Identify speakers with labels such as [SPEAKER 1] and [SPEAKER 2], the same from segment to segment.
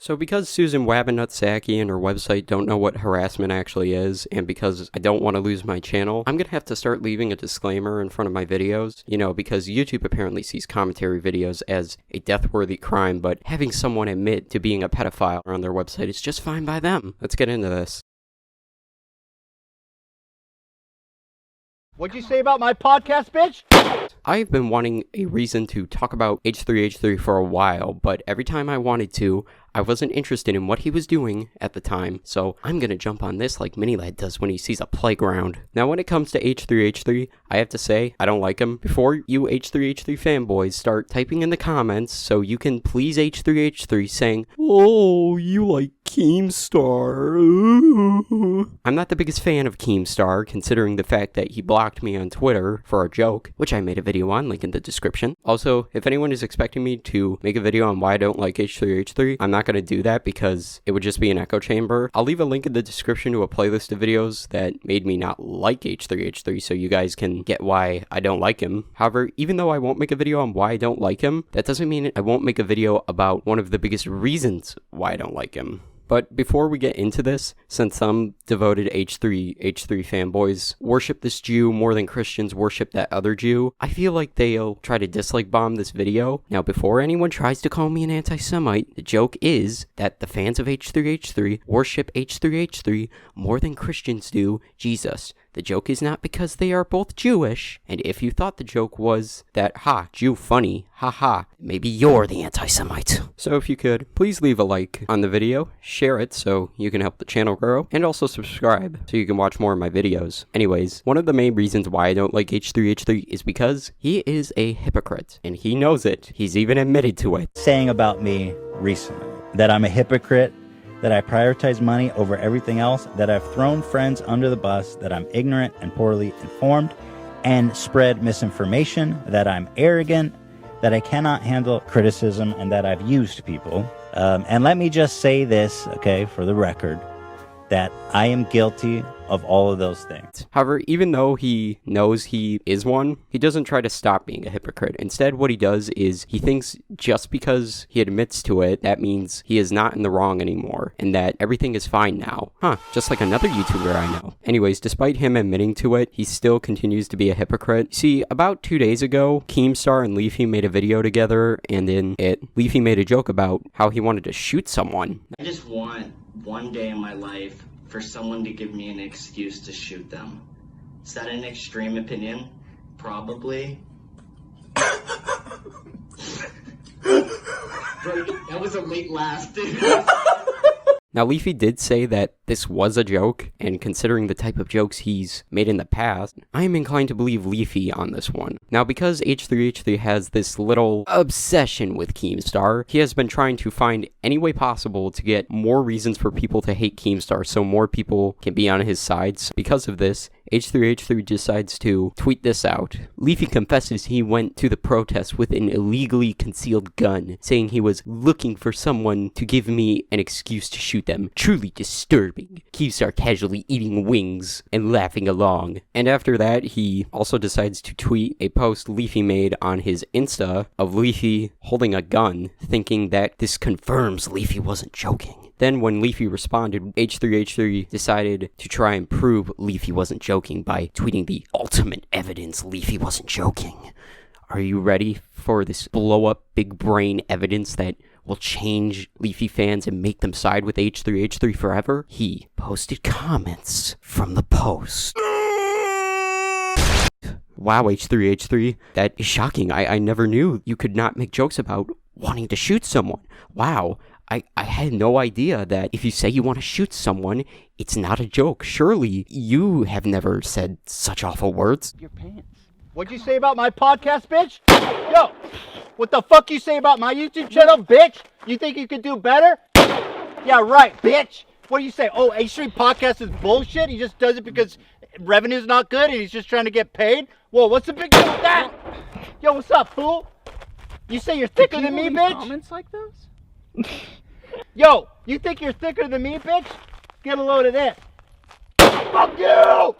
[SPEAKER 1] So because Susan Wabinuttsaki and her website don't know what harassment actually is, and because I don't want to lose my channel, I'm going to have to start leaving a disclaimer in front of my videos, because YouTube apparently sees commentary videos as a death-worthy crime, but having someone admit to being a pedophile on their website is just fine by them. Let's get into this.
[SPEAKER 2] What'd you say about my podcast, bitch?
[SPEAKER 1] I've been wanting a reason to talk about H3H3 for a while, but every time I wanted to, I wasn't interested in what he was doing at the time, so I'm gonna jump on this like Minilad does when he sees a playground. Now when it comes to H3H3, I have to say, I don't like him. Before you H3H3 fanboys start typing in the comments so you can please H3H3 saying, "Oh, you like Keemstar." Ooh. I'm not the biggest fan of Keemstar, considering the fact that he blocked me on Twitter for a joke, which I made a video on, link in the description. Also, if anyone is expecting me to make a video on why I don't like H3H3, I'm not going to do that because it would just be an echo chamber. I'll leave a link in the description to a playlist of videos that made me not like H3H3 so you guys can get why I don't like him. However, even though I won't make a video on why I don't like him, that doesn't mean I won't make a video about one of the biggest reasons why I don't like him. But before we get into this, since some devoted H3H3 fanboys worship this Jew more than Christians worship that other Jew, I feel like they'll try to dislike bomb this video. Now, before anyone tries to call me an anti-Semite, the joke is that the fans of H3H3 worship H3H3 more than Christians do Jesus. The joke is not because they are both Jewish, and if you thought the joke was that, ha, Jew funny, haha, maybe you're the anti-Semite. So if you could, please leave a like on the video, share it so you can help the channel grow, and also subscribe so you can watch more of my videos. Anyways, one of the main reasons why I don't like H3H3 is because he is a hypocrite, and he knows it. He's even admitted to it.
[SPEAKER 3] Saying about me recently that I'm a hypocrite, that I prioritize money over everything else, that I've thrown friends under the bus, that I'm ignorant and poorly informed, and spread misinformation, that I'm arrogant, that I cannot handle criticism, and that I've used people. And let me just say this, okay, for the record, that I am guilty of all of those things.
[SPEAKER 1] However, even though he knows he is one, he doesn't try to stop being a hypocrite. Instead, what he does is he thinks just because he admits to it, that means he is not in the wrong anymore, and that everything is fine now. Just like another YouTuber I know. Anyways, despite him admitting to it, he still continues to be a hypocrite. See, about 2 days ago, Keemstar and Leafy made a video together, and in it, Leafy made a joke about how he wanted to shoot someone.
[SPEAKER 4] I just want one day in my life for someone to give me an excuse to shoot them. Is that an extreme opinion? Probably. Bro, that was a late laugh, dude.
[SPEAKER 1] Now, Leafy did say that this was a joke, and considering the type of jokes he's made in the past, I am inclined to believe Leafy on this one. Now, because H3H3 has this little obsession with Keemstar, he has been trying to find any way possible to get more reasons for people to hate Keemstar so more people can be on his sides. Because of this, H3H3 decides to tweet this out. Leafy confesses he went to the protest with an illegally concealed gun, saying he was looking for someone to give me an excuse to shoot them. Truly disturbing. Keemstar casually eating wings and laughing along. And after that, he also decides to tweet a post Leafy made on his Insta of Leafy holding a gun, thinking that this confirms Leafy wasn't joking. Then when Leafy responded, H3H3 decided to try and prove Leafy wasn't joking by tweeting the ultimate evidence Leafy wasn't joking. Are you ready for this blow-up big brain evidence that will change Leafy fans and make them side with H3H3 forever? He posted comments from the post. Wow, H3H3, that is shocking. I never knew you could not make jokes about wanting to shoot someone. Wow. I had no idea that if you say you want to shoot someone, it's not a joke. Surely you have never said such awful words.
[SPEAKER 2] Your pants. What'd you say about my podcast, bitch? Yo, what the fuck you say about my YouTube channel, bitch? You think you could do better? Yeah, right, bitch. What do you say? Oh, H3 podcast is bullshit? He just does it because revenue's not good and he's just trying to get paid? Whoa, what's the big deal with that? Yo, what's up, fool? You say you're thicker than me, bitch?
[SPEAKER 5] Comments like those?
[SPEAKER 2] Yo, you think you're thicker than me, bitch? Get a load of this. Fuck you!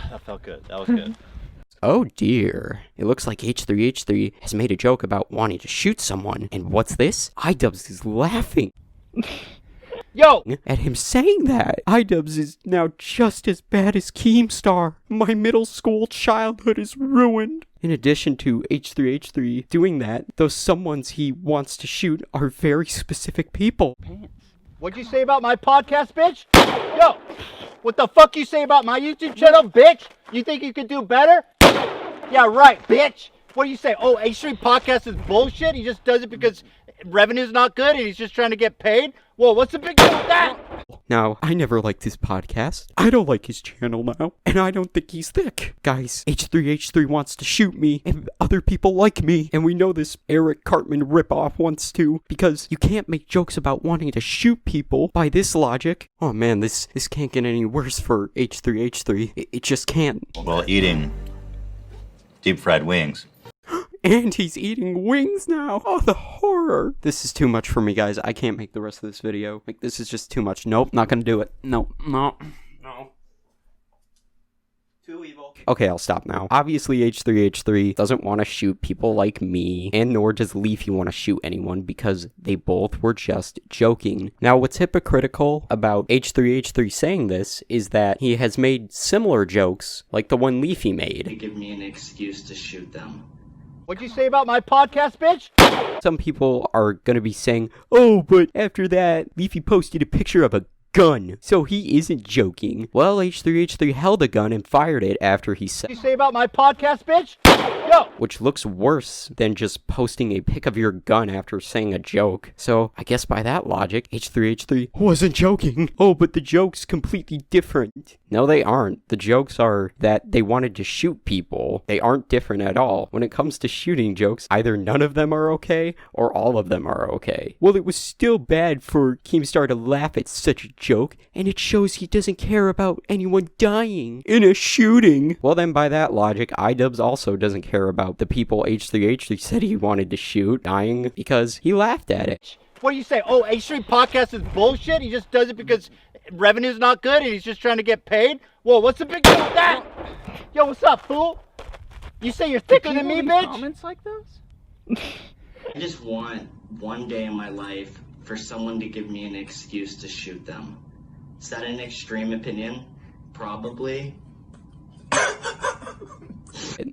[SPEAKER 2] That felt good. That was good.
[SPEAKER 1] Oh dear. It looks like H3H3 has made a joke about wanting to shoot someone. And what's this? iDubbbz is laughing.
[SPEAKER 2] Yo!
[SPEAKER 1] At him saying that, iDubbbz is now just as bad as Keemstar. My middle school childhood is ruined. In addition to H3H3 doing that, those someones he wants to shoot are very specific people.
[SPEAKER 2] What'd you say about my podcast, bitch? Yo! What the fuck you say about my YouTube channel, bitch? You think you could do better? Yeah, right, bitch! What do you say? Oh, H3 podcast is bullshit? He just does it because revenue's not good and he's just trying to get paid? Whoa, what's the big deal with that?
[SPEAKER 1] Now, I never liked his podcast. I don't like his channel now. And I don't think he's thick. Guys, H3H3 wants to shoot me, and other people like me. And we know this Eric Cartman ripoff wants to, because you can't make jokes about wanting to shoot people by this logic. Oh man, this can't get any worse for H3H3. It just can't.
[SPEAKER 3] While eating deep fried wings.
[SPEAKER 1] And he's eating wings now. Oh, the horror. This is too much for me, guys. I can't make the rest of this video. Like, this is just too much. Nope, not gonna do it. No. Too evil. Okay, I'll stop now. Obviously, H3H3 doesn't want to shoot people like me, and nor does Leafy want to shoot anyone because they both were just joking. Now, what's hypocritical about H3H3 saying this is that he has made similar jokes like the one Leafy
[SPEAKER 4] To
[SPEAKER 1] made.
[SPEAKER 4] give me an excuse to shoot them.
[SPEAKER 2] What'd you say about my podcast, bitch?
[SPEAKER 1] Some people are gonna be saying, oh, but after that, Leafy posted a picture of a gun, so he isn't joking. Well, H3H3 held a gun and fired it after he said,
[SPEAKER 2] What'd you say about my podcast, bitch? Yo!
[SPEAKER 1] which looks worse than just posting a pic of your gun after saying a joke. So, I guess by that logic, H3H3 wasn't joking. Oh, but the joke's completely different. No, they aren't. The jokes are that they wanted to shoot people. They aren't different at all. When it comes to shooting jokes, either none of them are okay, or all of them are okay. Well, it was still bad for Keemstar to laugh at such a joke, and it shows he doesn't care about anyone dying in a shooting. Well, then by that logic, iDubbbz also doesn't care about the people H3H3 said he wanted to shoot dying because he laughed at it.
[SPEAKER 2] What do you say? Oh, H3 podcast is bullshit? He just does it because revenue's not good and he's just trying to get paid? Whoa, what's the big deal with that? Yo, what's up, fool? You say you're thicker than me, bitch?
[SPEAKER 5] Comments like those?
[SPEAKER 4] I just want one day in my life for someone to give me an excuse to shoot them. Is that an extreme opinion? Probably.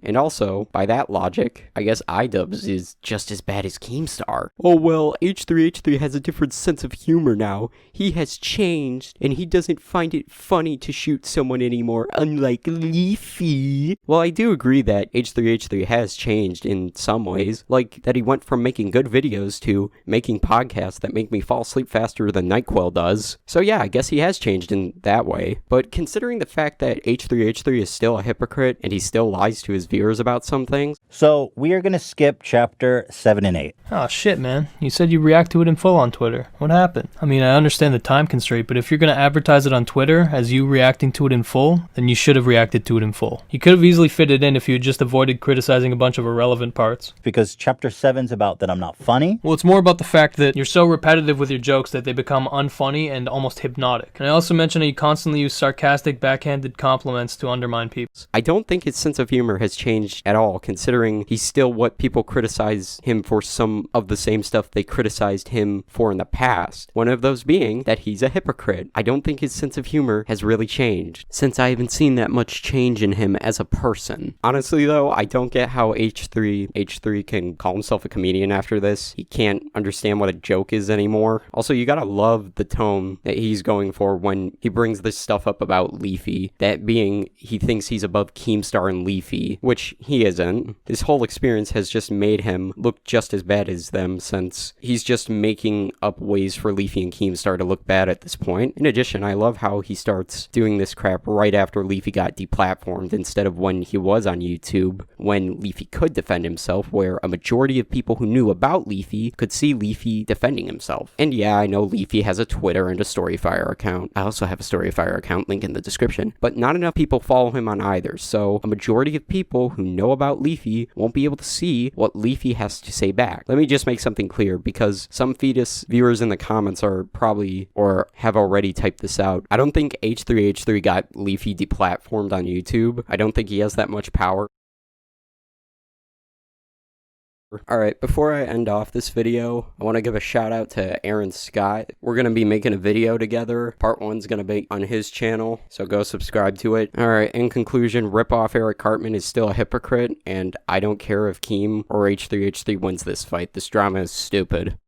[SPEAKER 1] And also, by that logic, I guess iDubbbz is just as bad as Keemstar. Oh well, H3H3 has a different sense of humor now. He has changed, and he doesn't find it funny to shoot someone anymore, unlike Leafy. Well, I do agree that H3H3 has changed in some ways, like that he went from making good videos to making podcasts that make me fall asleep faster than NyQuil does. So yeah, I guess he has changed in that way. But considering the fact that H3H3 is still a hypocrite, and he still lies to his viewers about some things.
[SPEAKER 3] So we are going to skip chapter 7 and 8.
[SPEAKER 5] Oh shit, man. You said you react to it in full on Twitter. What happened? I mean, I understand the time constraint, but if you're going to advertise it on Twitter as you reacting to it in full, then you should have reacted to it in full. You could have easily fit it in if you had just avoided criticizing a bunch of irrelevant parts.
[SPEAKER 3] Because chapter 7's about that I'm not funny.
[SPEAKER 5] Well, it's more about the fact that you're so repetitive with your jokes that they become unfunny and almost hypnotic. And I also mentioned that you constantly use sarcastic, backhanded compliments to undermine people.
[SPEAKER 1] I don't think his sense of humor has changed at all, considering he's still what people criticize him for, some of the same stuff they criticized him for in the past. One of those being that he's a hypocrite. I don't think his sense of humor has really changed, since I haven't seen that much change in him as a person. Honestly though, I don't get how H3H3 can call himself a comedian after this. He can't understand what a joke is anymore. Also, you gotta love the tone that he's going for when he brings this stuff up about Leafy. That being, he thinks he's above Keemstar and Leafy, which he isn't. This whole experience has just made him look just as bad as them, since he's just making up ways for Leafy and Keemstar to look bad at this point. In addition, I love how he starts doing this crap right after Leafy got deplatformed instead of when he was on YouTube, when Leafy could defend himself, where a majority of people who knew about Leafy could see Leafy defending himself. And yeah, I know Leafy has a Twitter and a Storyfire account. I also have a Storyfire account, link in the description, but not enough people follow him on either, so a majority of people who know about Leafy won't be able to see what Leafy has to say back. Let me just make something clear, because some fetus viewers in the comments are probably, or have already typed this out. I don't think H3H3 got Leafy deplatformed on YouTube. I don't think he has that much power. Alright, before I end off this video, I want to give a shout out to Aaron Scott. We're going to be making a video together. Part 1's going to be on his channel, so go subscribe to it. Alright, in conclusion, rip off Eric Cartman is still a hypocrite, and I don't care if Keem or H3H3 wins this fight. This drama is stupid.